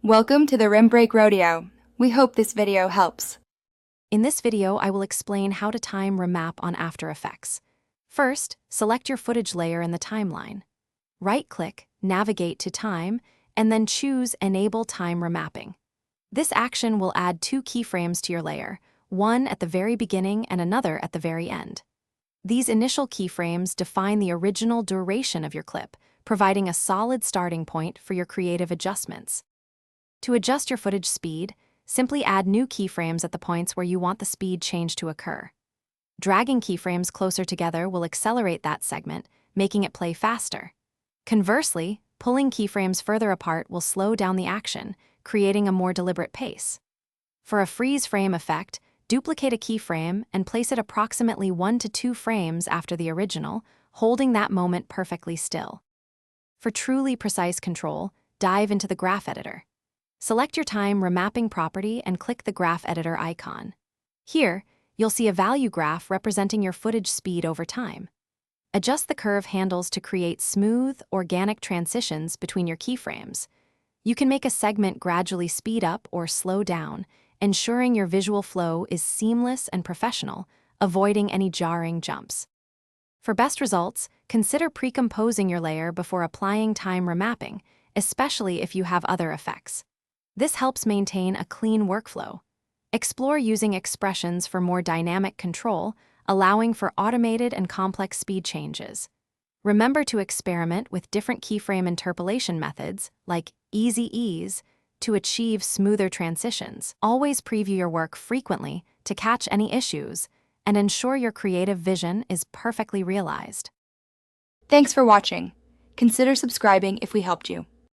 Welcome to the Rim Break Rodeo. We hope this video helps. In this video, I will explain how to time remap on After Effects. First, select your footage layer in the timeline. Right-click, navigate to Time, and then choose Enable Time Remapping. This action will add two keyframes to your layer, one at the very beginning and another at the very end. These initial keyframes define the original duration of your clip, providing a solid starting point for your creative adjustments. To adjust your footage speed, simply add new keyframes at the points where you want the speed change to occur. Dragging keyframes closer together will accelerate that segment, making it play faster. Conversely, pulling keyframes further apart will slow down the action, creating a more deliberate pace. For a freeze frame effect, duplicate a keyframe and place it approximately 1 to 2 frames after the original, holding that moment perfectly still. For truly precise control, dive into the graph editor. Select your time remapping property and click the graph editor icon. Here, you'll see a value graph representing your footage speed over time. Adjust the curve handles to create smooth, organic transitions between your keyframes. You can make a segment gradually speed up or slow down, ensuring your visual flow is seamless and professional, avoiding any jarring jumps. For best results, consider pre-composing your layer before applying time remapping, especially if you have other effects. This helps maintain a clean workflow. Explore using expressions for more dynamic control, allowing for automated and complex speed changes. Remember to experiment with different keyframe interpolation methods, like easy ease, to achieve smoother transitions. Always preview your work frequently to catch any issues and ensure your creative vision is perfectly realized. Thanks for watching. Consider subscribing if we helped you.